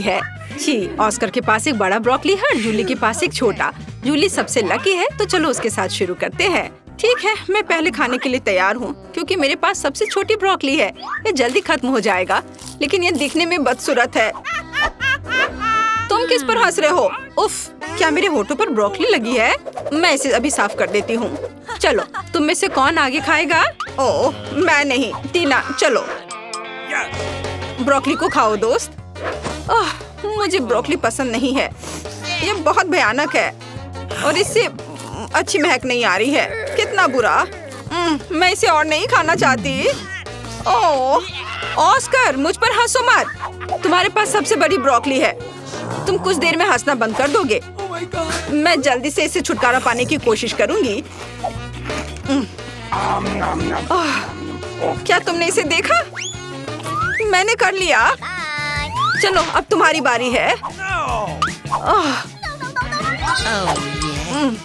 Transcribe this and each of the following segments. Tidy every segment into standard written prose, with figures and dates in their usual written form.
है। छी, ऑस्कर के पास एक बड़ा ब्रोकली है और जूली के पास एक छोटा। जूली सबसे लकी है, तो चलो उसके साथ शुरू करते हैं। ठीक है, मैं पहले खाने के लिए तैयार हूँ क्योंकि मेरे पास सबसे छोटी ब्रोकली है। ये जल्दी खत्म हो जाएगा, लेकिन ये दिखने में बदसूरत है। तुम किस पर हंस रहे हो? उफ, क्या मेरे होठों पर ब्रोकली लगी है? मैं इसे अभी साफ कर देती हूँ। चलो, तुम में से कौन आगे खाएगा? ओह, मैं नहीं। टीना, चलो ब्रोकली को खाओ दोस्त। ओह, मुझे ब्रोकली पसंद नहीं है। ये बहुत भयानक है और इससे अच्छी महक नहीं आ रही है। कितना बुरा। मैं इसे और नहीं खाना चाहती। ओह, ऑस्कर, मुझ पर हंसो मत। तुम्हारे पास सबसे बड़ी ब्रोकली है। तुम कुछ देर में हंसना बंद कर दोगे? मैं जल्दी से इसे छुटकारा पाने की कोशिश करूंगी। क्या तुमने इसे देखा? मैंने कर लिया। चलो, अब तुम्हारी बारी है।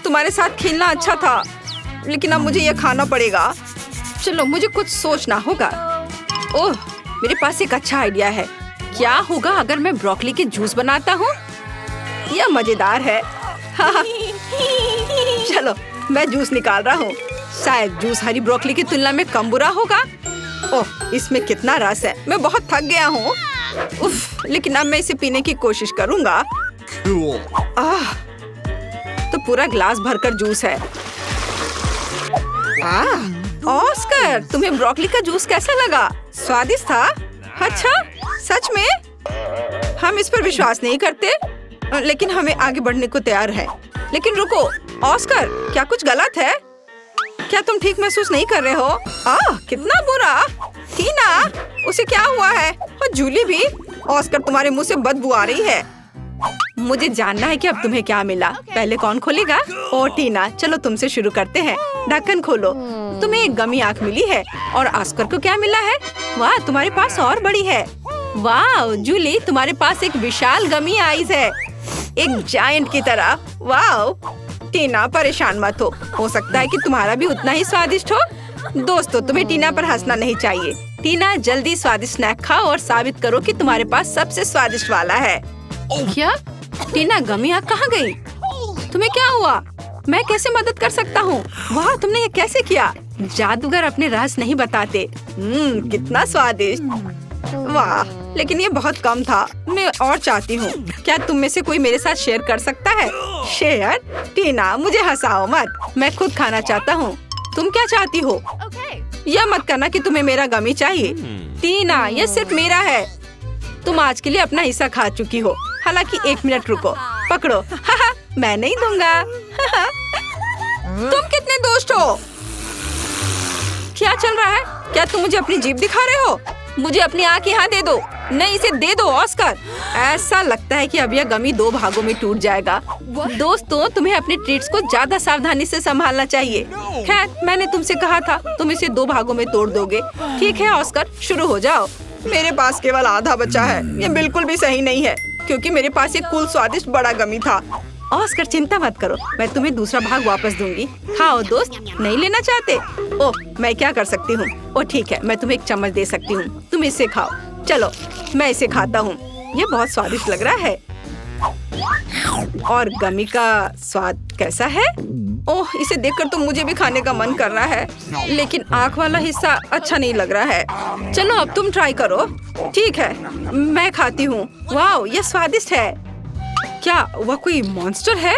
तुम्हारे साथ खेलना अच्छा था, लेकिन अब मुझे यह खाना पड़ेगा। चलो, मुझे कुछ सोचना होगा। ओह, मेरे पास एक अच्छा आइडिया है। क्या होगा अगर मैं ब्रोकली के जूस बनाता हूँ? यह मजेदार है। चलो, मैं जूस निकाल रहा हूँ। शायद जूस हरी ब्रोकली की तुलना में कम बुरा होगा। ओह, इसमें कितना रस है। मैं बहुत थक गया हूँ। उफ, लेकिन अब मैं इसे पीने की कोशिश करूँगा। तो पूरा ग्लास भरकर जूस है। ऑस्कर, तुम्हें ब्रोकली का जूस कैसा लगा? स्वादिष्ट था? अच्छा, सच में? हम इस पर विश्वास नहीं करते, लेकिन हमें आगे बढ़ने को तैयार है। लेकिन रुको, ऑस्कर, क्या कुछ गलत है? क्या तुम ठीक महसूस नहीं कर रहे हो? कितना बुरा। टीना, उसे क्या हुआ है? और जूली भी। ऑस्कर, तुम्हारे मुंह से बदबू आ रही है। मुझे जानना है कि अब तुम्हें क्या मिला। पहले कौन खोलेगा? ओ टीना, चलो तुमसे शुरू करते हैं। ढक्कन खोलो। तुम्हें एक गमी आंख मिली है। और ऑस्कर को क्या मिला है? वाह, तुम्हारे पास और बड़ी है। वाह जूली, तुम्हारे पास एक विशाल गमी आईज है, एक जायंट की तरह। वाह टीना, परेशान मत हो सकता है कि तुम्हारा भी उतना ही स्वादिष्ट हो। दोस्तों, तुम्हें टीना पर हंसना नहीं चाहिए। टीना, जल्दी स्वादिष्ट स्नैक खाओ और साबित करो कि तुम्हारे पास सबसे स्वादिष्ट वाला है। क्या? टीना, गमी आंख कहाँ गई? तुम्हें क्या हुआ? मैं कैसे मदद कर सकता हूँ? वाह, तुमने ये कैसे किया? जादूगर अपने रहस्य नहीं बताते। कितना स्वादिष्ट। वाह, लेकिन ये बहुत कम था। मैं और चाहती हूँ। क्या तुम में से कोई मेरे साथ शेयर कर सकता है? शेयर? टीना, मुझे हंसाओ मत। मैं खुद खाना चाहता हूँ। तुम क्या चाहती हो? यह मत करना कि तुम्हें मेरा गमी चाहिए। टीना, ये सिर्फ मेरा है। तुम आज के लिए अपना हिस्सा खा चुकी हो। हालांकि 1 मिनट रुको, पकड़ो। मैं नहीं दूंगा। तुम कितने दोस्त हो? क्या चल रहा है? क्या तुम मुझे अपनी जीभ दिखा रहे हो? मुझे अपनी आँख यहाँ दे दो। नहीं, इसे दे दो ऑस्कर। ऐसा लगता है कि अब यह गमी 2 भागों में टूट जाएगा। दोस्तों, तुम्हें अपने ट्रीट्स को ज्यादा सावधानी से संभालना चाहिए। खैर, मैंने तुमसे कहा था, तुम इसे 2 भागों में तोड़ दोगे। ठीक है ऑस्कर, शुरू हो जाओ। मेरे पास केवल आधा बचा है। ये बिल्कुल भी सही नहीं है, क्योंकि मेरे पास एक कुल स्वादिष्ट बड़ा गमी था। ऑस्कर, चिंता मत करो, मैं तुम्हें दूसरा भाग वापस दूंगी। खाओ दोस्त। नहीं लेना चाहते? ओह, मैं क्या कर सकती हूँ? ओह ठीक है, मैं तुम्हें एक चम्मच दे सकती हूँ। तुम इसे खाओ। चलो, मैं इसे खाता हूँ। ये बहुत स्वादिष्ट लग रहा है। और गमी का स्वाद कैसा है? ओह, इसे देखकर तो मुझे भी खाने का मन कर रहा है, लेकिन आँख वाला हिस्सा अच्छा नहीं लग रहा है। चलो, अब तुम ट्राई करो। ठीक है, मैं खाती हूँ। वाह, ये स्वादिष्ट है। क्या वह कोई मॉन्स्टर है?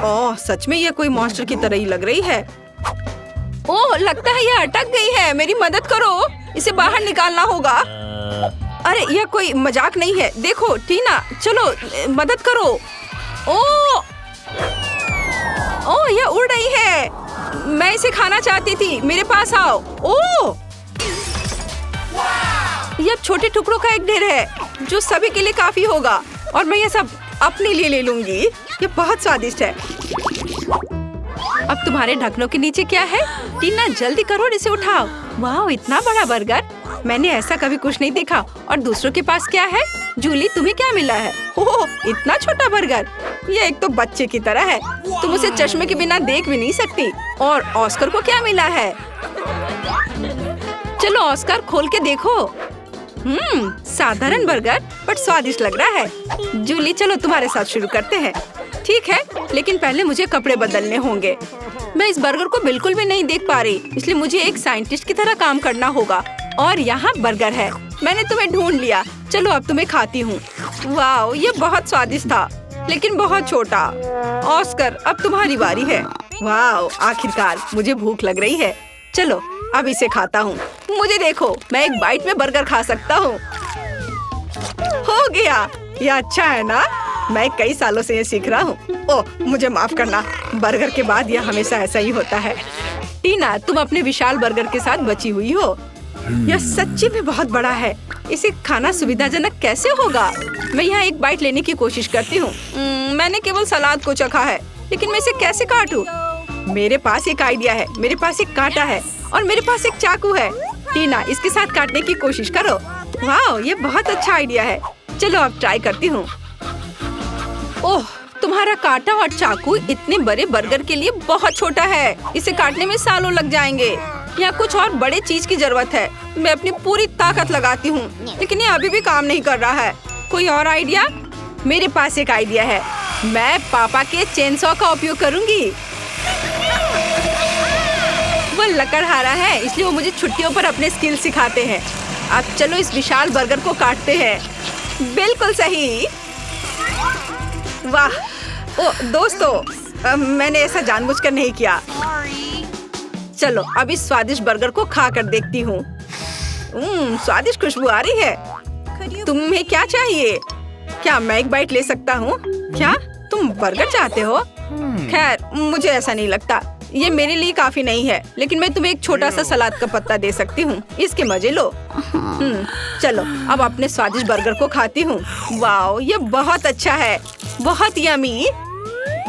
ओह, सच में यह कोई मॉन्स्टर की तरह ही लग रही है। ओह, लगता है यह अटक गई है। मेरी मदद करो, इसे बाहर निकालना होगा। अरे, यह कोई मजाक नहीं है। देखो टीना, चलो मदद करो। ओह, यह उड़ रही है। मैं इसे खाना चाहती थी। मेरे पास आओ। ओह, यह छोटे टुकड़ों का एक ढेर है, जो सभी के लिए काफी होगा, और मैं ये सब अपने लिए ले लूंगी। ये बहुत स्वादिष्ट है। अब तुम्हारे ढक्कनों के नीचे क्या है? टीना, जल्दी करो और इसे उठाओ। वाह, इतना बड़ा बर्गर, मैंने ऐसा कभी कुछ नहीं देखा। और दूसरों के पास क्या है? जूली, तुम्हें क्या मिला है? ओह, इतना छोटा बर्गर। ये एक तो बच्चे की तरह है। तुम उसे चश्मे के बिना देख भी नहीं सकती। और ऑस्कर को क्या मिला है? चलो ऑस्कर, खोल के देखो। साधारण बर्गर बट स्वादिष्ट लग रहा है। जूली चलो तुम्हारे साथ शुरू करते हैं। ठीक है, लेकिन पहले मुझे कपड़े बदलने होंगे। मैं इस बर्गर को बिल्कुल भी नहीं देख पा रही, इसलिए मुझे एक साइंटिस्ट की तरह काम करना होगा। और यहाँ बर्गर है, मैंने तुम्हें ढूंढ लिया। चलो अब तुम्हें खाती हूँ। वाह, ये बहुत स्वादिष्ट था, लेकिन बहुत छोटा। ऑस्कर, अब तुम्हारी बारी है। वाह, आखिरकार मुझे भूख लग रही है। चलो अब इसे खाता हूँ। मुझे देखो, मैं एक बाइट में बर्गर खा सकता हूँ। हो गया, ये अच्छा है ना? मैं कई सालों से ये सीख रहा हूँ। ओह, मुझे माफ करना, बर्गर के बाद यह हमेशा ऐसा ही होता है। टीना, तुम अपने विशाल बर्गर के साथ बची हुई हो। यह सच्ची में बहुत बड़ा है। इसे खाना सुविधाजनक कैसे होगा? मैं यहाँ एक बाइट लेने की कोशिश करती हूँ। मैंने केवल सलाद को चखा है, लेकिन मैं इसे कैसे काटूं? मेरे पास एक आइडिया है। मेरे पास एक कांटा है और मेरे पास एक चाकू है। टीना, इसके साथ काटने की कोशिश करो। वाह, ये बहुत अच्छा आइडिया है। चलो अब ट्राई करती हूँ। ओह, तुम्हारा कांटा और चाकू इतने बड़े बर्गर के लिए बहुत छोटा है। इसे काटने में सालों लग जाएंगे। यहाँ कुछ और बड़े चीज की जरूरत है। मैं अपनी पूरी ताकत लगाती हूँ, लेकिन ये अभी भी काम नहीं कर रहा है। कोई और आइडिया? मेरे पास एक आइडिया है। मैं पापा के चेनसॉ का उपयोग करूंगी। वो लकड़हारा है, इसलिए वो मुझे छुट्टियों पर अपने स्किल सिखाते हैं। अब चलो इस विशाल बर्गर को काटते हैं। बिल्कुल सही। वाह, ओ दोस्तों, मैंने ऐसा जानबूझकर नहीं किया। चलो अब इस स्वादिष्ट बर्गर को खा कर देखती हूँ। स्वादिष्ट खुशबू आ रही है। तुम्हें क्या चाहिए? क्या मैं एक बाइट ले सकता हूँ? क्या तुम बर्गर चाहते हो? खैर, मुझे ऐसा नहीं लगता। ये मेरे लिए काफी नहीं है, लेकिन मैं तुम्हें एक छोटा सा सलाद का पत्ता दे सकती हूँ। इसके मजे लो। चलो अब अपने स्वादिष्ट बर्गर को खाती हूँ। वाह, ये बहुत अच्छा है, बहुत यमी।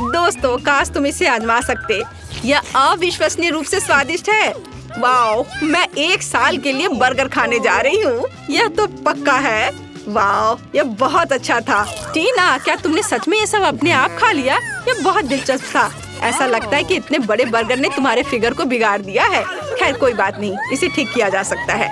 दोस्तों, काश तुम इसे आजमा सकते। यह अविश्वसनीय रूप से स्वादिष्ट है। वाह, मैं 1 साल के लिए बर्गर खाने जा रही हूँ। यह तो पक्का है। वाह, यह बहुत अच्छा था। टीना, क्या तुमने सच में ये सब अपने आप खा लिया? यह बहुत दिलचस्प था। ऐसा लगता है कि इतने बड़े बर्गर ने तुम्हारे फिगर को बिगाड़ दिया है। खैर कोई बात नहीं, इसे ठीक किया जा सकता है।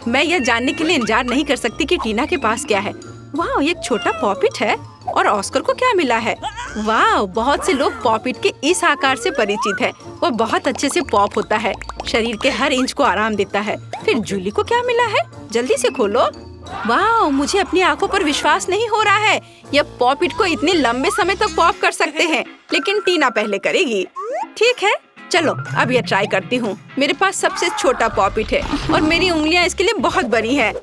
मैं यह जानने के लिए इंतजार नहीं कर सकती कि टीना के पास क्या है। वाह, ये एक छोटा पॉपिट है। और ऑस्कर को क्या मिला है? वाह, बहुत से लोग पॉपिट के इस आकार से परिचित हैं। वो बहुत अच्छे से पॉप होता है, शरीर के हर इंच को आराम देता है। फिर जूली को क्या मिला है? जल्दी से खोलो। वाह, मुझे अपनी आंखों पर विश्वास नहीं हो रहा है। यह पॉपिट को इतने लंबे समय तक पॉप कर सकते हैं, लेकिन टीना पहले करेगी। ठीक है, चलो अब यह ट्राई करती हूँ। मेरे पास सबसे छोटा पॉपिट है और मेरी उंगलियां इसके लिए बहुत बड़ी हैं।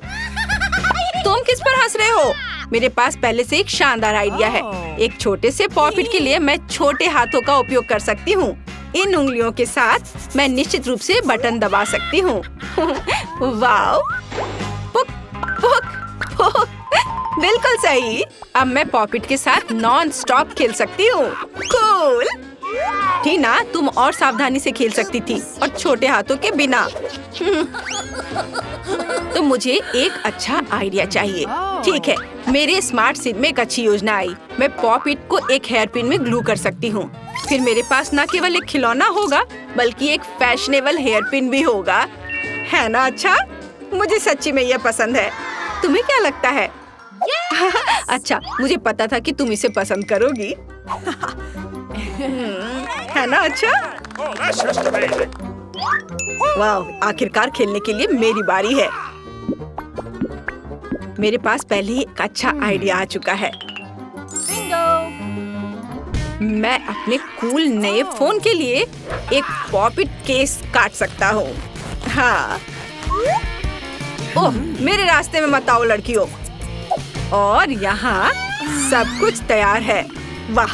तुम किस पर हंस रहे हो? मेरे पास पहले से एक शानदार आइडिया है। एक छोटे से पॉपिट के लिए मैं छोटे हाथों का उपयोग कर सकती हूँ। इन उंगलियों के साथ मैं निश्चित रूप से बटन दबा सकती हूँ। वाह, पुक पुक पुक, बिल्कुल सही। अब मैं पॉपिट के साथ नॉन स्टॉप खेल सकती हूँ। कूल। टीना, तुम और सावधानी से खेल सकती थी और छोटे हाथों के बिना। तो मुझे एक अच्छा आइडिया चाहिए। ठीक है, मेरे स्मार्ट सिर में एक अच्छी योजना आई। मैं पॉपिट को एक हेयर पिन में ग्लू कर सकती हूँ। फिर मेरे पास न केवल एक खिलौना होगा, बल्कि एक फैशनेबल हेयर पिन भी होगा। है ना अच्छा? मुझे सच्ची में यह पसंद है। तुम्हें क्या लगता है? अच्छा, मुझे पता था कि तुम इसे पसंद करोगी। है ना अच्छा? वाह, आखिरकार खेलने के लिए मेरी बारी है। मेरे पास पहले ही एक अच्छा आइडिया आ चुका है। मैं अपने कूल नए फोन के लिए एक पॉपिट केस काट सकता हूँ। हाँ। ओह, मेरे रास्ते में मत आओ लड़कियों। और यहाँ सब कुछ तैयार है। वाह,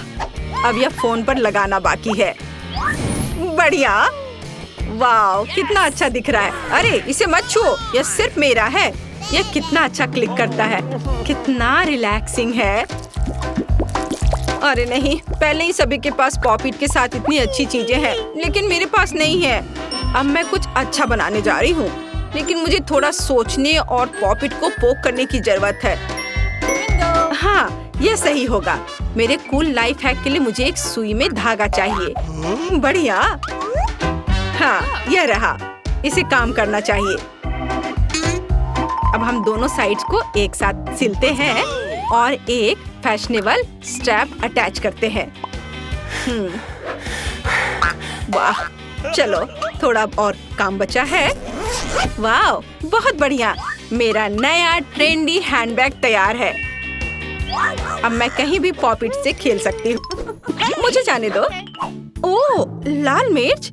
अब यह फोन पर लगाना बाकी है। बढ़िया। वाह, कितना अच्छा दिख रहा है। अरे इसे मत छुओ, यह सिर्फ मेरा है। यह कितना अच्छा क्लिक करता है, कितना रिलैक्सिंग है। अरे नहीं, पहले ही सभी के पास पॉपिट के साथ इतनी अच्छी चीजें हैं, लेकिन मेरे पास नहीं है। अब मैं कुछ अच्छा बनाने जा रही हूँ, लेकिन मुझे थोड़ा सोचने और पॉपिट को पोक करने की जरूरत है। हाँ, यह सही होगा। मेरे कूल लाइफ हैक के लिए मुझे एक सुई में धागा चाहिए। बढ़िया। हाँ, यह रहा। इसे काम करना चाहिए। हम दोनों साइड्स को एक साथ सिलते हैं और एक फैशनेबल स्ट्रैप अटैच करते हैं। वाह, चलो थोड़ा और काम बचा है। वाह, बहुत बढ़िया, मेरा नया ट्रेंडी हैंडबैग तैयार है। अब मैं कहीं भी पॉपिट से खेल सकती हूँ। मुझे जाने दो। ओह, लाल मिर्च,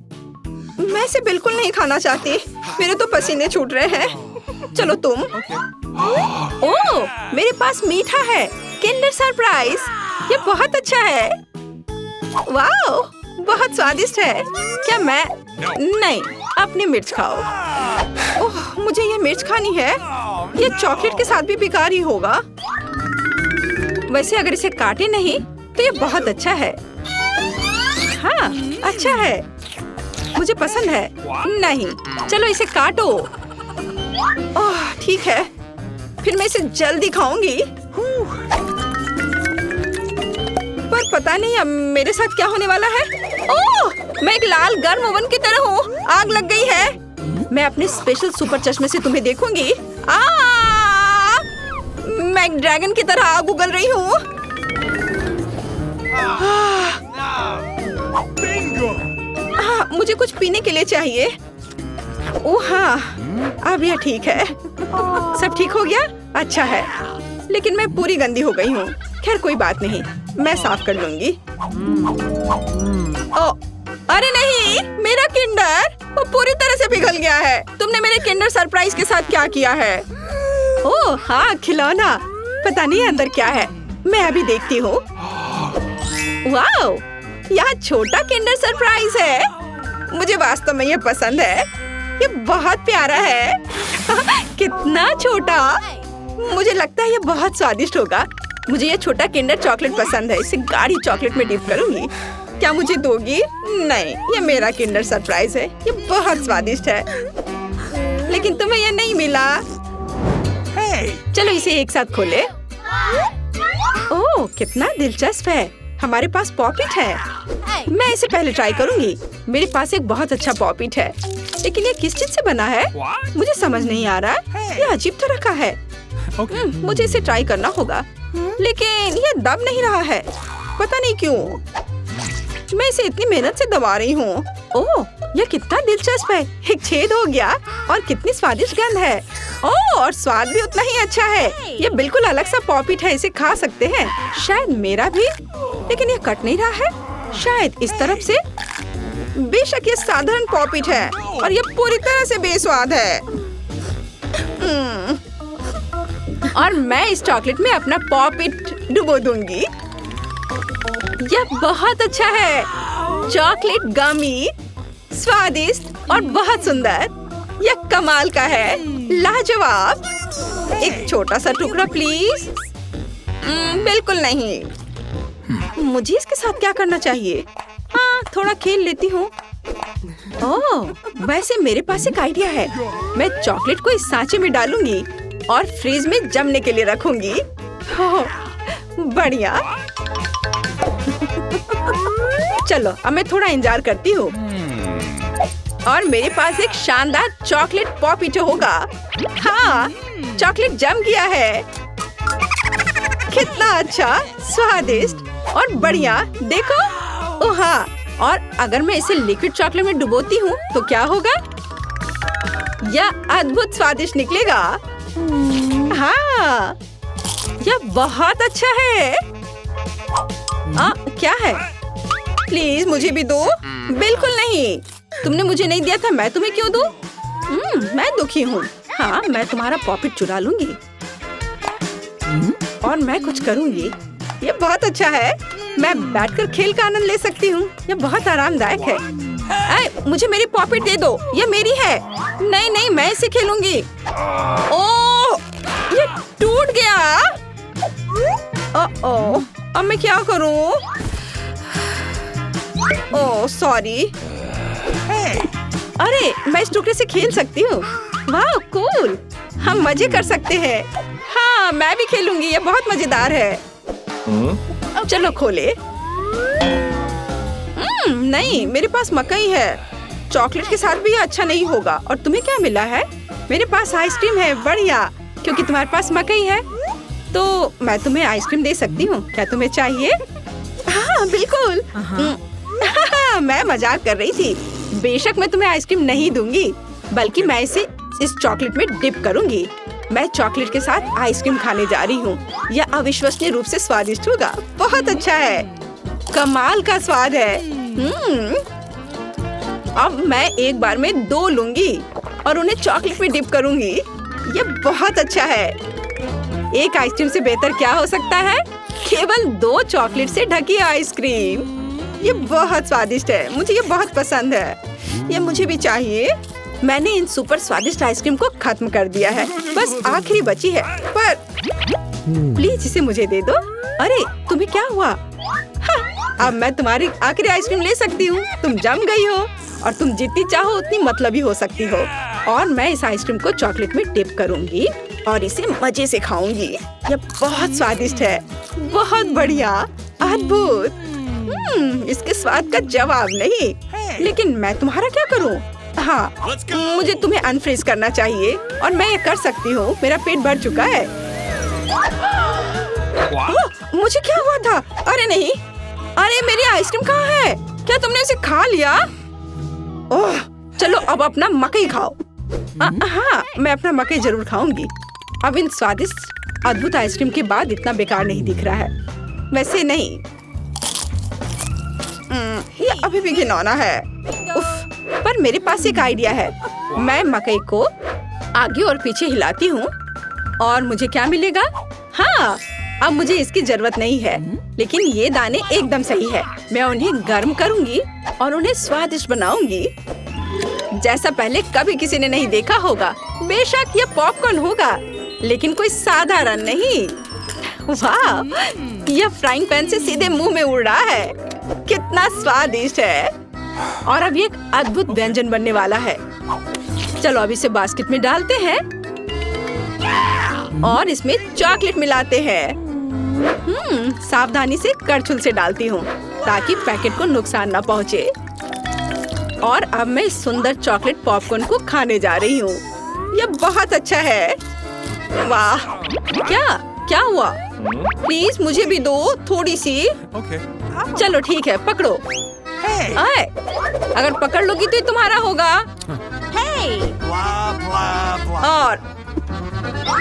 मैं इसे बिल्कुल नहीं खाना चाहती। मेरे तो पसीने छूट रहे हैं। चलो तुम। ओह, मेरे पास मीठा है, किंडर सरप्राइज। ये बहुत अच्छा है। वाह, बहुत स्वादिष्ट है। क्या मैं? नहीं, अपनी मिर्च खाओ। ओह, मुझे ये मिर्च खानी है। ये चॉकलेट के साथ भी बेकार ही होगा। वैसे अगर इसे काटे नहीं तो ये बहुत अच्छा है। हाँ, अच्छा है, मुझे पसंद है। नहीं, चलो इसे काटो। ओह, ठीक है, फिर मैं इसे जल्दी खाऊंगी। पर पता नहीं अब मेरे साथ क्या होने वाला है। ओह, मैं एक लाल गर्म ओवन की तरह हूँ। आग लग गई है। मैं अपने स्पेशल सुपर चश्मे से तुम्हें देखूंगी। मैं एक ड्रैगन की तरह आग उगल रही हूँ। मुझे कुछ पीने के लिए चाहिए। ओह हाँ, अब यह ठीक है। सब ठीक हो गया? अच्छा है, लेकिन मैं पूरी गंदी हो गई हूँ। खैर कोई बात नहीं, मैं साफ कर लूंगी। ओह, अरे नहीं, मेरा किंडर वो पूरी तरह से पिघल गया है। तुमने मेरे किंडर सरप्राइज के साथ क्या किया है? ओह हाँ, खिलौना। पता नहीं अंदर क्या है, मैं अभी देखती हूँ। वाओ, यहाँ छोटा किंडर सरप्राइज है। मुझे वास्तव में ये पसंद है। ये बहुत प्यारा है। कितना छोटा। मुझे लगता है ये बहुत स्वादिष्ट होगा। मुझे ये छोटा किंडर चॉकलेट पसंद है। इसे गाढ़ी चॉकलेट में डिप करूंगी। क्या मुझे दोगी? नहीं, ये मेरा किंडर सरप्राइज है। ये बहुत स्वादिष्ट है, लेकिन तुम्हें ये नहीं मिला। चलो इसे एक साथ खोले। ओह, कितना दिलचस्प है। हमारे पास पॉपिट है। मैं इसे पहले ट्राई करूंगी। मेरे पास एक बहुत अच्छा पॉपिट है, लेकिन ये किस चीज से बना है मुझे समझ नहीं आ रहा। ये अजीब तरह का है। मुझे इसे ट्राई करना होगा, लेकिन ये दब नहीं रहा है। पता नहीं क्यों। मैं इसे इतनी मेहनत से दबा रही हूँ। ओह, यह कितना दिलचस्प है। एक छेद हो गया और कितनी स्वादिष्ट गंध है। ओह, और स्वाद भी उतना ही अच्छा है। ये बिल्कुल अलग सा पॉपिट है, इसे खा सकते हैं। शायद मेरा भी, लेकिन ये कट नहीं रहा है। शायद इस तरफ से। बेशक ये साधारण पॉपिट है और ये पूरी तरह से बेस्वाद है। और मैं इस चॉकलेट में अपना पॉपिट डुबो दूंगी। यह बहुत अच्छा है। चॉकलेट गमी, स्वादिष्ट और बहुत सुंदर। यह कमाल का है, लाजवाब। एक छोटा सा टुकड़ा प्लीज। बिल्कुल नहीं। मुझे इसके साथ क्या करना चाहिए? हाँ, थोड़ा खेल लेती हूँ। ओह, वैसे मेरे पास एक आइडिया है। मैं चॉकलेट को इस सांचे में डालूंगी और फ्रीज में जमने के लिए रखूंगी। ओह, बढ़िया। चलो अब मैं थोड़ा इंतजार करती हूँ और मेरे पास एक शानदार चॉकलेट पॉपिटो होगा। हाँ, चॉकलेट जम गया है। कितना अच्छा, स्वादिष्ट और बढ़िया। देखो। ओह हाँ, और अगर मैं इसे लिक्विड चॉकलेट में डुबोती हूँ तो क्या होगा? यह अद्भुत स्वादिष्ट निकलेगा। हाँ, यह बहुत अच्छा है। क्या है? प्लीज मुझे भी दो। बिल्कुल नहीं, तुमने मुझे नहीं दिया था, मैं तुम्हें क्यों दूं? मैं दुखी हूँ। हाँ, मैं तुम्हारा पॉपिट चुरा लूंगी और मैं कुछ करूंगी। ये बहुत अच्छा है। मैं बैठकर खेल का आनंद ले सकती हूँ। ये बहुत आरामदायक है। मुझे मेरी पॉपिट दे दो, ये मेरी है। नहीं नहीं, मैं इसे खेलूंगी। ओह, ये टूट गया। ओह, अब मैं क्या करूँ? Oh sorry. अरे, मैं इस टुकड़े से खेल सकती हूँ। वाह, कूल। हम मजे कर सकते हैं। हाँ, मैं भी खेलूंगी। ये बहुत मजेदार है। चलो खोले। नहीं, मेरे पास मकई है। चॉकलेट के साथ भी ये अच्छा नहीं होगा। और तुम्हें क्या मिला है? मेरे पास आइसक्रीम है। बढ़िया। क्योंकि तुम्हारे पास मकई है तो मैं तुम्हें आइसक्रीम दे सकती हूँ। क्या तुम्हें चाहिए? हाँ बिल्कुल। मैं मजाक कर रही थी। बेशक मैं तुम्हें आइसक्रीम नहीं दूंगी, बल्कि मैं इसे इस चॉकलेट में डिप करूंगी। मैं चॉकलेट के साथ आइसक्रीम खाने जा रही हूँ। यह अविश्वसनीय रूप से स्वादिष्ट होगा। बहुत अच्छा है, कमाल का स्वाद है। अब मैं एक बार में 2 लूंगी और उन्हें चॉकलेट में डिप करूंगी। यह बहुत अच्छा है। एक आइसक्रीम से बेहतर क्या हो सकता है? केवल 2 चॉकलेट से ढकी आइसक्रीम। ये बहुत स्वादिष्ट है, मुझे ये बहुत पसंद है। ये मुझे भी चाहिए। मैंने इन सुपर स्वादिष्ट आइसक्रीम को खत्म कर दिया है, बस आखिरी बची है। पर प्लीज इसे मुझे दे दो। अरे तुम्हें क्या हुआ? हाँ, अब मैं तुम्हारी आखिरी आइसक्रीम ले सकती हूँ। तुम जम गई हो और तुम जितनी चाहो उतनी मतलबी हो सकती हो। और मैं इस आइसक्रीम को चॉकलेट में डिप करूंगी और इसे मजे से खाऊंगी। यह बहुत स्वादिष्ट है, बहुत बढ़िया, अद्भुत। इसके स्वाद का जवाब नहीं। लेकिन मैं तुम्हारा क्या करूं? हाँ, मुझे तुम्हें अनफ्रीज करना चाहिए और मैं ये कर सकती हूँ। मेरा पेट भर चुका है। मुझे क्या हुआ था? अरे नहीं, अरे मेरी आइसक्रीम कहाँ है? क्या तुमने उसे खा लिया? ओह, चलो अब अपना मकई खाओ। हाँ, मैं अपना मकई जरूर खाऊंगी। अब इन स्वादिष्ट अद्भुत आइसक्रीम के बाद इतना बेकार नहीं दिख रहा है। वैसे नहीं, ये अभी भी घिनौना है। उफ, पर मेरे पास एक आइडिया है। मैं मकई को आगे और पीछे हिलाती हूँ और मुझे क्या मिलेगा? हाँ, अब मुझे इसकी जरूरत नहीं है, लेकिन ये दाने एकदम सही है। मैं उन्हें गर्म करूंगी और उन्हें स्वादिष्ट बनाऊंगी, जैसा पहले कभी किसी ने नहीं देखा होगा। बेशक यह पॉपकॉर्न होगा, लेकिन कोई साधारण नहीं। वाह, यह फ्राइंग पैन से सीधे मुंह में उड़ रहा है। कितना स्वादिष्ट है। और अब ये एक अद्भुत व्यंजन बनने वाला है। चलो अब इसे बास्केट में डालते हैं और इसमें चॉकलेट मिलाते हैं। सावधानी से करछुल से डालती हूँ ताकि पैकेट को नुकसान ना पहुँचे। और अब मैं इस सुंदर चॉकलेट पॉपकॉर्न को खाने जा रही हूँ। यह बहुत अच्छा है। वाह, क्या हुआ? प्लीज मुझे भी दो थोड़ी सी। चलो ठीक है, पकड़ो। आए, अगर पकड़ लोगी तो ये तुम्हारा होगा। और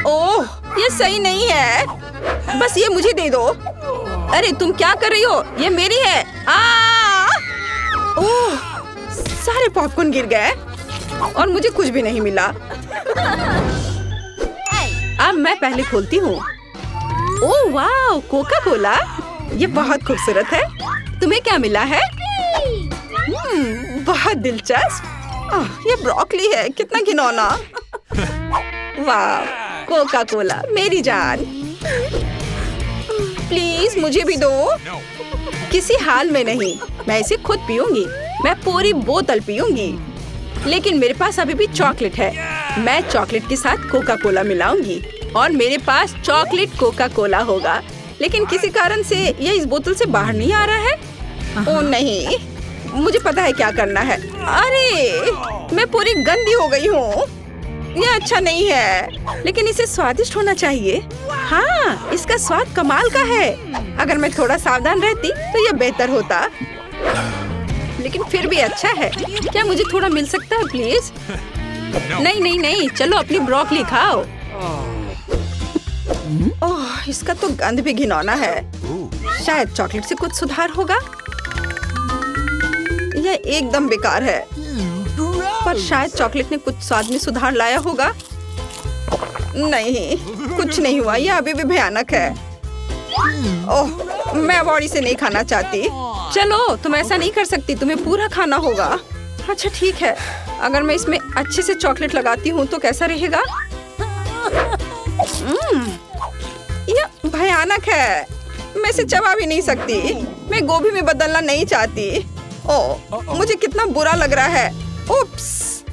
ओह, ये सही नहीं है। बस ये मुझे दे दो। अरे तुम क्या कर रही हो? ये मेरी है। ओह, सारे पॉपकॉर्न गिर गए और मुझे कुछ भी नहीं मिला। अब मैं पहले खोलती हूँ। ओह वाह, कोका कोला। ये बहुत खूबसूरत है। तुम्हें क्या मिला है? बहुत दिलचस्प। ये ब्रोकली है, कितना घिनौना। वाह, कोका कोला मेरी जान। प्लीज मुझे भी दो। किसी हाल में नहीं, मैं इसे खुद पीऊंगी। मैं पूरी बोतल पीऊंगी। लेकिन मेरे पास अभी भी चॉकलेट है। मैं चॉकलेट के साथ कोका कोला मिलाऊंगी और मेरे पास चॉकलेट कोका कोला होगा। लेकिन किसी कारण से यह इस बोतल से बाहर नहीं आ रहा है। ओह नहीं, मुझे पता है क्या करना है। अरे मैं पूरी गंदी हो गई हूँ। यह अच्छा नहीं है, लेकिन इसे स्वादिष्ट होना चाहिए। हाँ, इसका स्वाद कमाल का है। अगर मैं थोड़ा सावधान रहती तो यह बेहतर होता, लेकिन फिर भी अच्छा है। क्या मुझे थोड़ा मिल सकता है प्लीज? नहीं नहीं नहीं, चलो अपनी ब्रोकली खाओ। ओह, इसका तो गंध भी घिनौना है। शायद चॉकलेट से कुछ सुधार होगा। यह एकदम बेकार है, पर शायद चॉकलेट ने कुछ स्वाद में सुधार लाया होगा। नहीं, कुछ नहीं हुआ। यह अभी भी भयानक है। ओह, मैं अब और इसे नहीं खाना चाहती। चलो, तुम ऐसा नहीं कर सकती, तुम्हें पूरा खाना होगा। अच्छा ठीक है, अगर मैं इसमें अच्छे से चॉकलेट लगाती हूँ तो कैसा रहेगा? यह भयानक है। मैं इसे चबा भी नहीं सकती। मैं गोभी में बदलना नहीं चाहती। ओह, मुझे कितना बुरा लग रहा है। उप्स,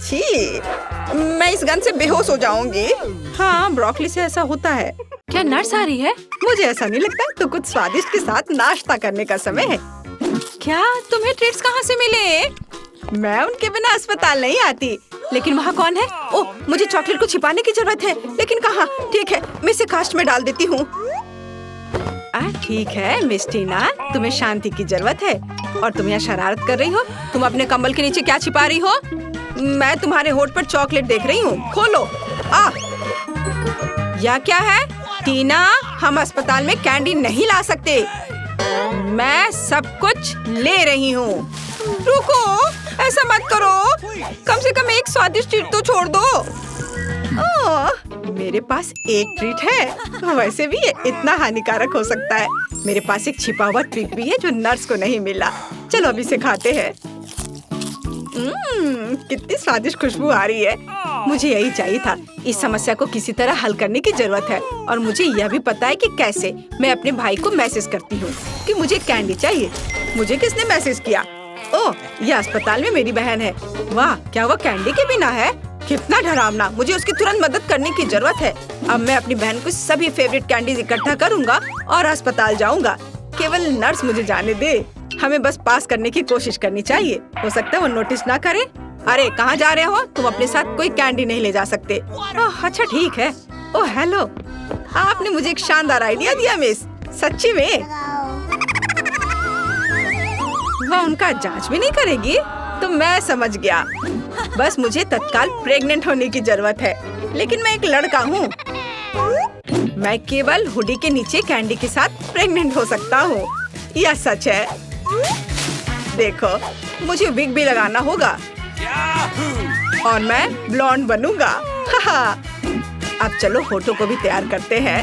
छी, मैं इस गंध से बेहोश हो जाऊंगी। हाँ, ब्रोकली से ऐसा होता है। क्या नर्स आ रही है? मुझे ऐसा नहीं लगता। तो कुछ स्वादिष्ट के साथ नाश्ता करने का समय है। क्या तुम्हें ट्रीट्स कहाँ से मिले? मैं उनके बिना अस्पताल नहीं आती। लेकिन वहाँ कौन है? ओह, मुझे चॉकलेट को छिपाने की जरूरत है, लेकिन कहाँ? ठीक है, मैं इसे कास्ट में डाल देती हूँ। ठीक है मिस टीना, तुम्हें शांति की जरूरत है और तुम यहाँ शरारत कर रही हो। तुम अपने कंबल के नीचे क्या छिपा रही हो? मैं तुम्हारे होठ पर चॉकलेट देख रही हूँ, खोलो। यह क्या है? टीना, हम अस्पताल में कैंडी नहीं ला सकते। मैं सब कुछ ले रही हूँ। रुको, ऐसा मत करो, कम से कम एक स्वादिष्ट ट्रीट तो छोड़ दो। मेरे पास एक ट्रीट है, वैसे भी ये इतना हानिकारक हो सकता है। मेरे पास एक छिपा हुआ ट्रीट भी है जो नर्स को नहीं मिला। चलो अभी इसे खाते हैं। कितनी स्वादिष्ट खुशबू आ रही है। मुझे यही चाहिए था। इस समस्या को किसी तरह हल करने की जरूरत है और मुझे यह भी पता है कि कैसे। मैं अपने भाई को मैसेज करती हूँ कि मुझे कैंडी चाहिए। मुझे किसने मैसेज किया? ओह, यह अस्पताल में मेरी बहन है। वाह, क्या वो कैंडी के बिना है? कितना डरावना। मुझे उसकी तुरंत मदद करने की जरूरत है। अब मैं अपनी बहन को सभी फेवरेट कैंडीज इकट्ठा करूँगा और अस्पताल जाऊँगा। केवल नर्स मुझे जाने दे। हमें बस पास करने की कोशिश करनी चाहिए। हो सकता है वो नोटिस ना करे। अरे कहाँ जा रहे हो? तुम अपने साथ कोई कैंडी नहीं ले जा सकते। ओह अच्छा ठीक है। ओह हेलो, आपने मुझे एक शानदार आइडिया दिया मिस। सच्ची में? वह उनका जांच भी नहीं करेगी? तो मैं समझ गया। बस मुझे तत्काल प्रेग्नेंट होने की जरूरत है। लेकिन मैं एक लड़का हूँ। मैं केवल हुडी के नीचे कैंडी के साथ प्रेग्नेंट हो सकता हूँ। यह सच है। देखो, मुझे विग भी लगाना होगा और मैं ब्लॉन्ड बनूंगा। अब चलो होठों को भी तैयार करते हैं।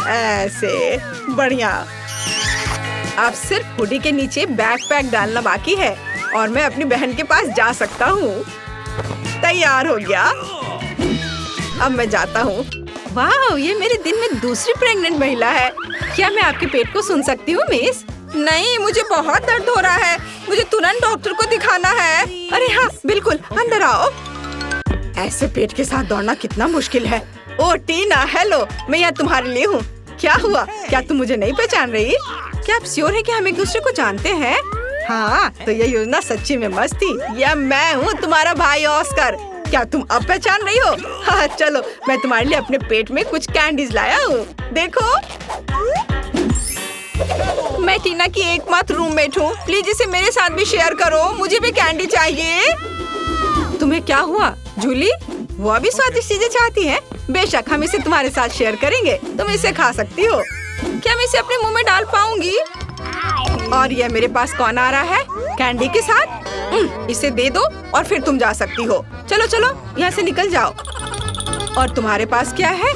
ऐसे बढ़िया। अब सिर्फ हुडी के नीचे बैकपैक डालना बाकी है और मैं अपनी बहन के पास जा सकता हूँ। तैयार हो गया। अब मैं जाता हूँ। वाह, ये मेरे दिन में दूसरी प्रेग्नेंट महिला है। क्या मैं आपके पेट को सुन सकती हूँ मिस? नहीं, मुझे बहुत दर्द हो रहा है। मुझे तुरंत डॉक्टर को दिखाना है। अरे हाँ बिल्कुल, अंदर आओ। ऐसे पेट के साथ दौड़ना कितना मुश्किल है। ओह टीना, हेलो, मैं यहाँ तुम्हारे लिए हूँ। क्या हुआ? क्या तुम मुझे नहीं पहचान रही? क्या आप श्योर है कि हम एक दूसरे को जानते हैं? हाँ, तो ये योजना सच्ची में मस्त थी। यह मैं हूँ, तुम्हारा भाई ऑस्कर। क्या तुम अब पहचान रही हो? हाँ चलो, मैं तुम्हारे लिए अपने पेट में कुछ कैंडीज लाया हूँ। देखो, मैं टीना की एकमात्र रूममेट हूँ। प्लीज इसे मेरे साथ भी शेयर करो। मुझे भी कैंडी चाहिए। तुम्हें क्या हुआ जूली? वो भी स्वादिष्ट चीजें चाहती हैं? बेशक, हम इसे तुम्हारे साथ शेयर करेंगे। तुम इसे खा सकती हो। क्या मैं इसे अपने मुंह में डाल पाऊंगी? और यह मेरे पास कौन आ रहा है कैंडी के साथ? इसे दे दो और फिर तुम जा सकती हो। चलो चलो, यहाँ से निकल जाओ। और तुम्हारे पास क्या है?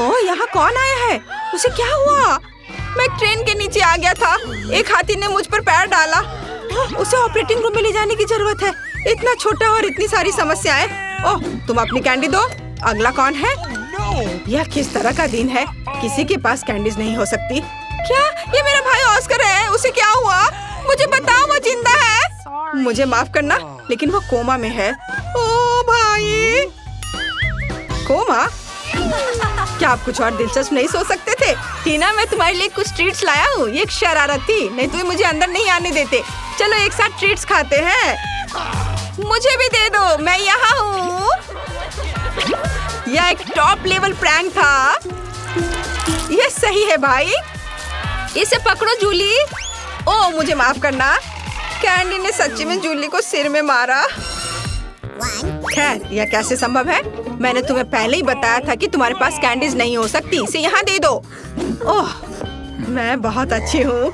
ओह, यहाँ कौन आया है? उसे क्या हुआ? मैं ट्रेन के नीचे आ गया था। एक हाथी ने मुझ पर पैर डाला। उसे ऑपरेटिंग रूम में ले जाने की जरूरत है। इतना छोटा और इतनी सारी समस्याएं। ओह, तुम अपनी कैंडी दो। अगला कौन है? यह किस तरह का दिन है? किसी के पास कैंडीज नहीं हो सकती। क्या ये मेरा भाई ऑस्कर है? उसे क्या हुआ? मुझे बताओ, वो जिंदा है? मुझे माफ करना, लेकिन वो कोमा में है। ओ भाई, कोमा? क्या आप कुछ और दिलचस्प नहीं सोच सकते थे? टीना, मैं तुम्हारे लिए कुछ ट्रीट्स लाया हूँ। ये एक शरारत थी, नहीं तो ये मुझे अंदर नहीं आने देते। चलो एक साथ ट्रीट्स खाते हैं। मुझे भी दे दो, मैं यहाँ हूँ। यह एक टॉप लेवल प्रैंक था। यह सही है भाई। इसे पकड़ो जूली। ओह, मुझे माफ करना। कैंडी ने सच्ची में जूली को सिर में मारा। खैर, यह कैसे संभव है? मैंने तुम्हें पहले ही बताया था कि तुम्हारे पास कैंडीज नहीं हो सकती। इसे यहाँ दे दो। ओह, मैं बहुत अच्छी हूँ।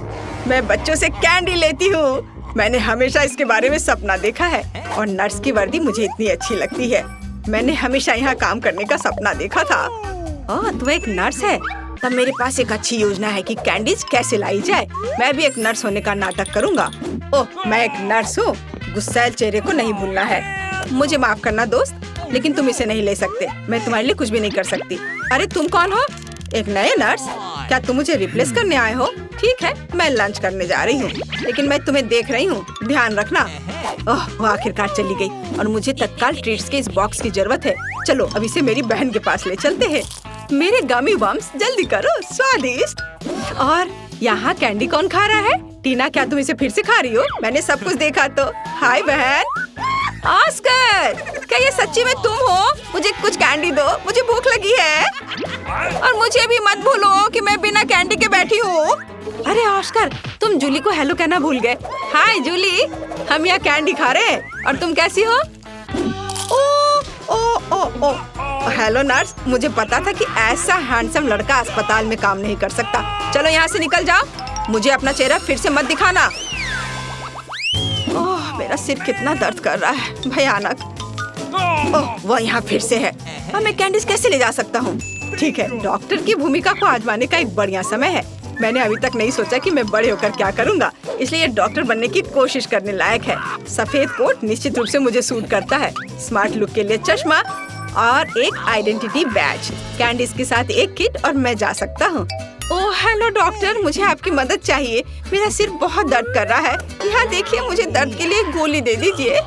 मैं बच्चों से कैंडी लेती हूँ। मैंने हमेशा इसके बारे में सपना देखा है और नर्स की वर्दी मुझे इतनी अच्छी लगती है। मैंने हमेशा यहाँ काम करने का सपना देखा था। ओह, तू एक नर्स है? तब मेरे पास एक अच्छी योजना है कि कैंडीज कैसे लाई जाए। मैं भी एक नर्स होने का नाटक करूँगा। ओह, मैं एक नर्स हूँ। गुस्सैल चेहरे को नहीं भूलना है। मुझे माफ करना दोस्त, लेकिन तुम इसे नहीं ले सकते। मैं तुम्हारे लिए कुछ भी नहीं कर सकती। अरे तुम कौन हो? एक नए नर्स? क्या तुम मुझे रिप्लेस करने आए हो? ठीक है, मैं लंच करने जा रही हूँ, लेकिन मैं तुम्हें देख रही हूँ। ध्यान रखना। ओह, वो आखिरकार चली गई और मुझे तत्काल ट्रीट्स के इस बॉक्स की जरूरत है। चलो अब इसे मेरी बहन के पास ले चलते हैं। मेरे गमी बम्स, जल्दी करो, स्वादिष्ट। और यहाँ कैंडी कौन खा रहा है? टीना, क्या तुम इसे फिर से खा रही हो? मैंने सब कुछ देखा तो। हाय बहन। ऑस्कर, क्या ये सच्ची में तुम हो? मुझे कुछ कैंडी दो, मुझे भूख लगी है। और मुझे भी मत भूलो कि मैं बिना कैंडी के बैठी हूँ। अरे ऑस्कर, तुम जूली को हेलो कहना भूल गए। हाय जूली, हम यहाँ कैंडी खा रहे हैं और तुम कैसी हो? ओ हेलो नर्स, मुझे पता था कि ऐसा हैंडसम लड़का अस्पताल में काम नहीं कर सकता। चलो यहाँ से निकल जाओ, मुझे अपना चेहरा फिर से मत दिखाना। ओह, मेरा सिर कितना दर्द कर रहा है, भयानक। ओह, वो यहाँ फिर से है। अब मैं कैंडीज कैसे ले जा सकता हूँ? ठीक है, डॉक्टर की भूमिका को आजमाने का एक बढ़िया समय है। मैंने अभी तक नहीं सोचा कि मैं बड़े होकर क्या करूँगा, इसलिए डॉक्टर बनने की कोशिश करने लायक है। सफेद कोट निश्चित रूप से मुझे सूट करता है। स्मार्ट लुक के लिए चश्मा और एक आइडेंटिटी बैज, कैंडीज के साथ एक किट और मैं जा सकता हूँ। ओह हेलो डॉक्टर, मुझे आपकी मदद चाहिए। मेरा सिर बहुत दर्द कर रहा है। यहाँ देखिए, मुझे दर्द के लिए एक गोली दे दीजिए।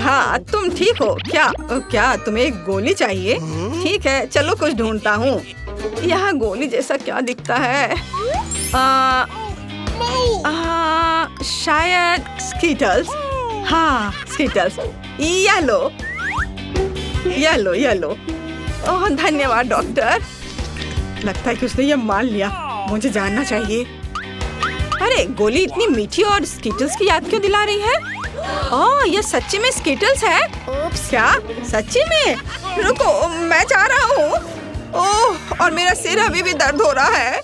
हाँ, तुम ठीक हो क्या? क्या तुम्हें एक गोली चाहिए? ठीक है, चलो कुछ ढूंढता हूँ। यहाँ गोली जैसा क्या दिखता है? शायद स्कीटल्स। हाँ स्कीटल्स, येलो येलो येलो। ओह धन्यवाद डॉक्टर। लगता है कि उसने ये मान लिया। मुझे जानना चाहिए। अरे गोली इतनी मीठी और स्कीटल्स की याद क्यों दिला रही है? ओह ये सच्ची में स्कीटल्स है? क्या सच्ची में? रुको, मैं जा रहा हूँ। ओह, और मेरा सिर अभी भी दर्द हो रहा है।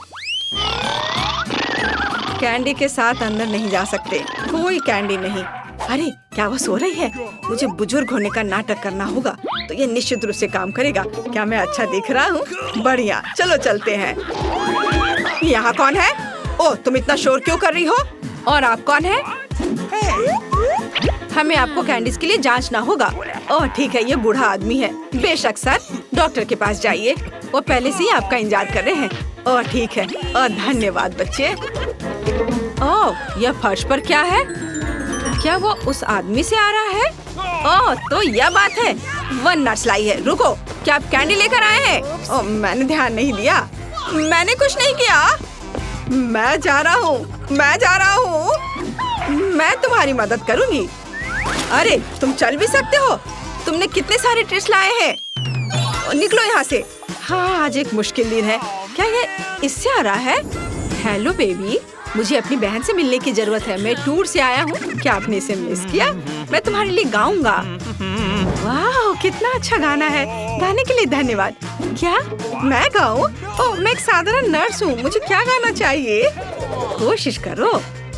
कैंडी के साथ अंदर नहीं जा सकते, कोई कैंडी नहीं। अरे क्या वो सो रही है? मुझे बुजुर्ग होने का नाटक करना होगा, तो ये निश्चित रूप से काम करेगा। क्या मैं अच्छा दिख रहा हूँ? बढ़िया, चलो चलते हैं। यहाँ कौन है? ओह तुम इतना शोर क्यों कर रही हो? और आप कौन है? हमें आपको कैंडीज के लिए जांचना होगा। ओह ठीक है, ये बूढ़ा आदमी है। बेशक सर, डॉक्टर के पास जाइए, वो पहले से ही आपका इंतजार कर रहे हैं। ओह ठीक है, और धन्यवाद बच्चे। ओह यह फर्श पर क्या है? क्या वो उस आदमी से आ रहा है? ओह तो यह बात है, वो नर्स लाई है। रुको, क्या आप कैंडी लेकर आए हैं? ओह मैंने ध्यान नहीं दिया, मैंने कुछ नहीं किया। मैं जा रहा हूँ, मैं जा रहा हूँ, मैं तुम्हारी मदद करूँगी। अरे तुम चल भी सकते हो? तुमने कितने सारे ट्रिक्स लाए हैं? निकलो यहाँ से। हाँ आज एक मुश्किल दिन है। क्या ये इससे आ रहा है? हेलो बेबी, मुझे अपनी बहन से मिलने की जरूरत है। मैं टूर से आया हूँ। क्या आपने इसे मिस किया? मैं तुम्हारे लिए गाऊंगा। वाह कितना अच्छा गाना है, गाने के लिए धन्यवाद। क्या मैं गाऊं? ओह मैं एक साधारण नर्स हूँ, मुझे क्या गाना चाहिए? कोशिश करो।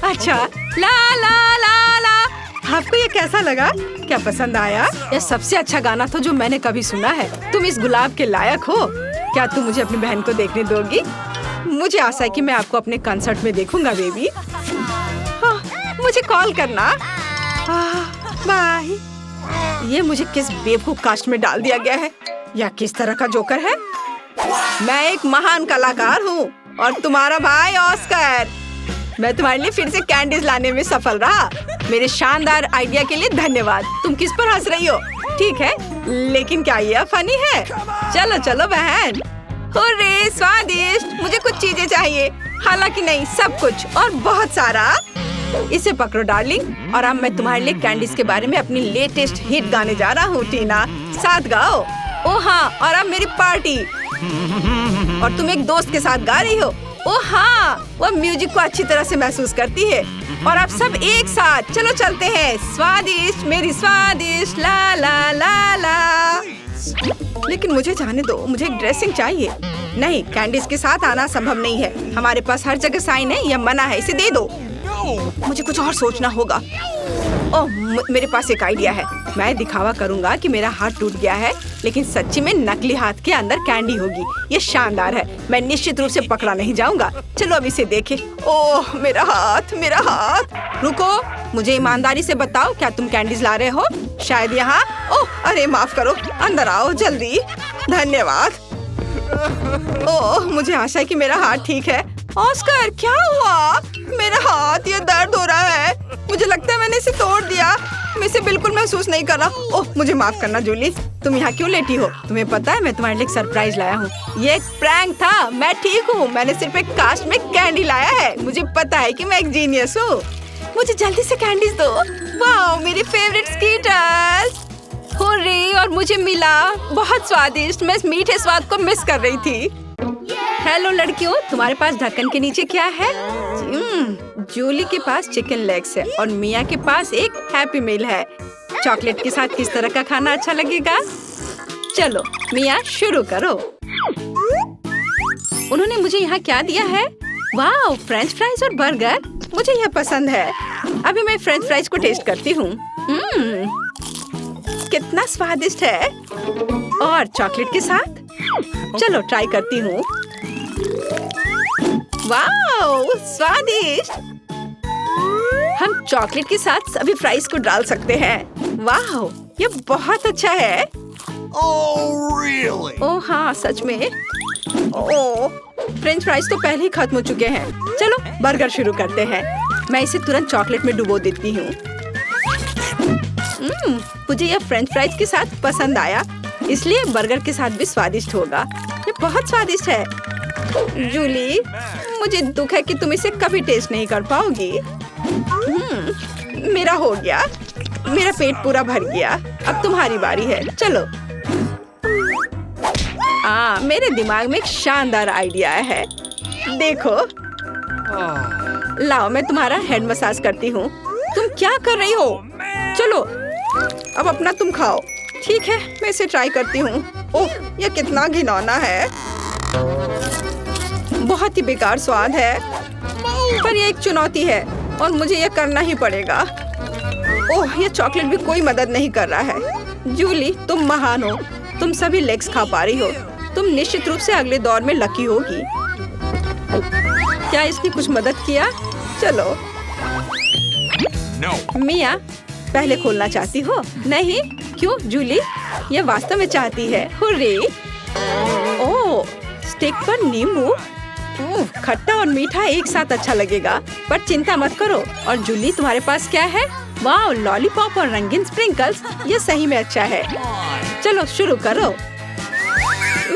अच्छा ला ला ला ला। आपको ये कैसा लगा? क्या पसंद आया? यह सबसे अच्छा गाना था जो मैंने कभी सुना है। तुम इस गुलाब के लायक हो। क्या तुम मुझे अपनी बहन को देखने दोगी? मुझे आशा है कि मैं आपको अपने कंसर्ट में देखूंगा बेबी। हाँ, मुझे कॉल करना। बाय। ये मुझे किस बेवकूफ कास्ट में डाल दिया गया है? या किस तरह का जोकर है? मैं एक महान कलाकार हूँ और तुम्हारा भाई ऑस्कर। मैं तुम्हारे लिए फिर से कैंडीज लाने में सफल रहा। मेरे शानदार आइडिया के लिए धन्यवाद। तुम किस पर हंस रही हो? ठीक है, लेकिन क्या यह फनी है? चलो चलो बहन। हुर्रे, स्वादिष्ट। मुझे कुछ चीजें चाहिए, हालांकि नहीं, सब कुछ और बहुत सारा। इसे पकड़ो डार्लिंग, और अब मैं तुम्हारे लिए कैंडीज के बारे में अपनी लेटेस्ट हिट गाने जा रहा हूँ। टीना साथ गाओ। ओ हाँ, और अब मेरी पार्टी। और तुम एक दोस्त के साथ गा रही हो। ओ हाँ, वो म्यूजिक को अच्छी तरह से महसूस करती है। और आप सब एक साथ चलो चलते हैं। स्वादिष्ट मेरी स्वादिष्ट, ला ला ला ला। लेकिन मुझे जाने दो, मुझे एक ड्रेसिंग चाहिए। नहीं, कैंडीज के साथ आना संभव नहीं है। हमारे पास हर जगह साइन है, यह मना है, इसे दे दो। मुझे कुछ और सोचना होगा। ओह मेरे पास एक आइडिया है। मैं दिखावा करूंगा कि मेरा हाथ टूट गया है, लेकिन सच्ची में नकली हाथ के अंदर कैंडी होगी। ये शानदार है, मैं निश्चित रूप से पकड़ा नहीं जाऊंगा। चलो अब इसे देखें। ओह मेरा हाथ, मेरा हाथ। रुको, मुझे ईमानदारी से बताओ, क्या तुम कैंडीज ला रहे हो? शायद यहाँ। ओह अरे माफ करो, अंदर आओ जल्दी। धन्यवाद। ओह मुझे आशा है कि मेरा हाथ ठीक है। ऑस्कर क्या हुआ? मेरा हाथ, ये दर्द हो रहा है। मुझे लगता है मैंने इसे तोड़ दिया। मैं इसे बिल्कुल महसूस नहीं कर रहा। ओह मुझे माफ करना जूली। तुम यहाँ क्यों लेटी हो? तुम्हें पता है मैं तुम्हारे लिए एक सरप्राइज लाया हूँ। ये एक प्रैंक था। मैं ठीक हूँ। मैंने सिर्फ एक कास्ट में कैंडी लाया है। मुझे पता है कि मैं एक जीनियस हूँ। मुझे जल्दी से कैंडीज दो। वाह, मेरे फेवरेट स्कीटर्स। हुर्रे, और मुझे मिला। बहुत स्वादिष्ट। मैं इस मीठे स्वाद को मिस कर रही थी। हेलो लड़कियों, तुम्हारे पास ढक्कन के नीचे क्या है? जूली के पास चिकन लेग्स है और मिया के पास एक हैप्पी मील है। चॉकलेट के साथ किस तरह का खाना अच्छा लगेगा? चलो मिया, शुरू करो। उन्होंने मुझे यहाँ क्या दिया है? वाह, फ्रेंच फ्राइज और बर्गर। मुझे यह पसंद है। अभी मैं फ्रेंच फ्राइज को टेस्ट करती हूँ। कितना स्वादिष्ट है। और चॉकलेट के साथ? चलो ट्राई करती हूँ। वाह, स्वादिष्ट। हम चॉकलेट के साथ सभी फ्राइज को डाल सकते हैं। वाह, ये बहुत अच्छा है। ओह हाँ, सच में। ओह, फ्रेंच फ्राइज तो पहले ही खत्म हो चुके हैं। चलो बर्गर शुरू करते हैं। मैं इसे तुरंत चॉकलेट में डुबो देती हूँ। मुझे यह फ्रेंच फ्राइज के साथ पसंद आया, इसलिए बर्गर के साथ भी स्वादिष्ट होगा। ये बहुत स्वादिष्ट है। जूली, मुझे दुख है कि तुम इसे कभी टेस्ट नहीं कर पाओगी। मेरा हो गया। मेरा पेट पूरा भर गया। अब तुम्हारी बारी है। चलो। मेरे दिमाग में एक शानदार आइडिया है। देखो, लाओ, मैं तुम्हारा हेड मसाज करती हूँ। तुम क्या कर रही हो? चलो, अब अपना तुम खाओ। ठीक है, मैं इसे ट्राई करती हूँ। ओह, यह कितना घिनौना है। बहुत ही बेकार स्वाद है, पर यह एक चुनौती है और मुझे यह करना ही पड़ेगा। ओह, यह चॉकलेट भी कोई मदद नहीं कर रहा है। जूली, तुम महान हो। तुम सभी लेग्स खा पा रही हो। तुम निश्चित रूप से अगले दौर में लकी होगी। क्या इसने कुछ मदद किया? चलो। मिया, पहले खोलना चाहती हो? नहीं? क्यों जूली? यह वास्तव में चाहती है। हुर्रे! ओह, स्टिक पर नींबू। खट्टा और मीठा एक साथ अच्छा लगेगा, पर चिंता मत करो। और जूली, तुम्हारे पास क्या है? वाह, लॉलीपॉप और रंगीन स्प्रिंकल्स। ये सही में अच्छा है। चलो शुरू करो।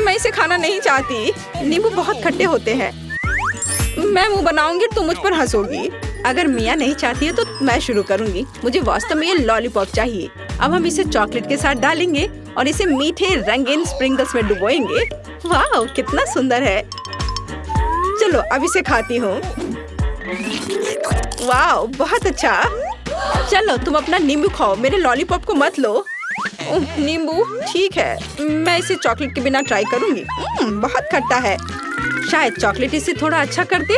मैं इसे खाना नहीं चाहती। नींबू बहुत खट्टे होते हैं। मैं मुंह बनाऊंगी, तुम मुझ पर हंसोगी। अगर मिया नहीं चाहती है तो मैं शुरू करूंगी। मुझे वास्तव में ये लॉलीपॉप चाहिए। अब हम इसे चॉकलेट के साथ डालेंगे और इसे मीठे रंगीन स्प्रिंकल्स में डुबोएंगे। वाह, कितना सुंदर है। चलो अब इसे खाती हूँ। वाह, बहुत अच्छा। चलो तुम अपना नींबू खाओ, मेरे लॉलीपॉप को मत लो। नींबू ठीक है, मैं इसे चॉकलेट के बिना ट्राई करूंगी। बहुत खट्टा है। शायद चॉकलेट इसे थोड़ा अच्छा कर दे।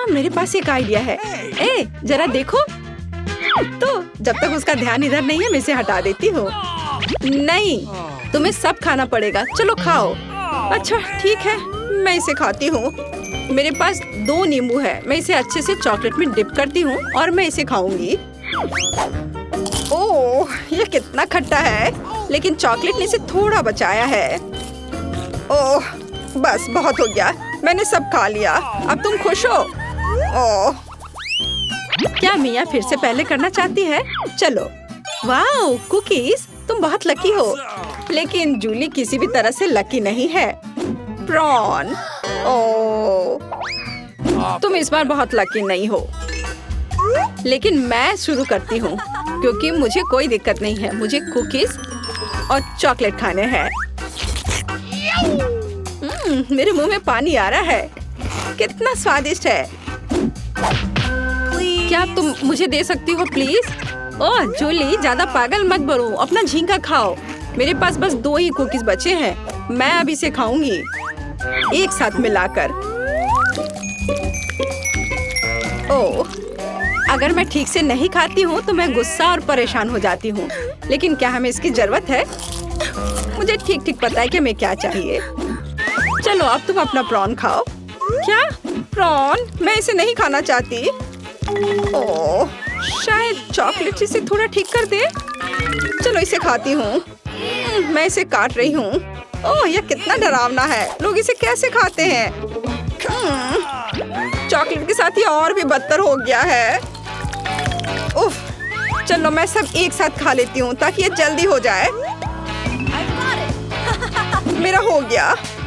मेरे पास एक आइडिया है। जरा देखो। तो जब तक उसका ध्यान इधर नहीं है, मैं इसे हटा देती हूँ। नहीं, तुम्हें सब खाना पड़ेगा। चलो खाओ। अच्छा ठीक है, मैं इसे खाती हूँ। मेरे पास 2 नींबू है। मैं इसे अच्छे से चॉकलेट में डिप करती हूँ और मैं इसे खाऊंगी। ओह, ये कितना खट्टा है, लेकिन चॉकलेट ने इसे थोड़ा बचाया है। ओह, बस बहुत हो गया। मैंने सब खा लिया। अब तुम खुश हो? ओह, क्या मिया फिर से पहले करना चाहती है? चलो। वाह, कुकीज, तुम बहुत लकी हो। लेकिन जूली किसी भी तरह से लकी नहीं है। प्रॉन। ओह, तुम इस बार बहुत लकी नहीं हो। लेकिन मैं शुरू करती हूँ क्योंकि मुझे कोई दिक्कत नहीं है। मुझे कुकीज और चॉकलेट खाने हैं। मेरे मुंह में पानी आ रहा है। कितना स्वादिष्ट है। क्या तुम मुझे दे सकती हो प्लीज? ओह जूली, ज्यादा पागल मत बनो। अपना झींगा खाओ। मेरे पास बस 2 ही कुकीज बचे हैं। मैं अब इसे खाऊंगी एक साथ मिलाकर। ओह, अगर मैं ठीक से नहीं खाती हूँ तो मैं गुस्सा और परेशान हो जाती हूँ। लेकिन क्या हमें इसकी जरूरत है? मुझे ठीक ठीक पता है कि हमें क्या चाहिए। चलो अब तुम अपना प्रॉन खाओ। क्या प्रॉन? मैं इसे नहीं खाना चाहती। ओह, शायद चॉकलेट इसे थोड़ा ठीक कर दे। चलो इसे खाती हूँ। मैं इसे काट रही हूँ। ओह, यह कितना डरावना है। लोग इसे कैसे खाते हैं? चॉकलेट के साथ ये और भी बदतर हो गया है। उफ, चलो मैं सब एक साथ खा लेती हूँ ताकि ये जल्दी हो जाए। मेरा हो गया।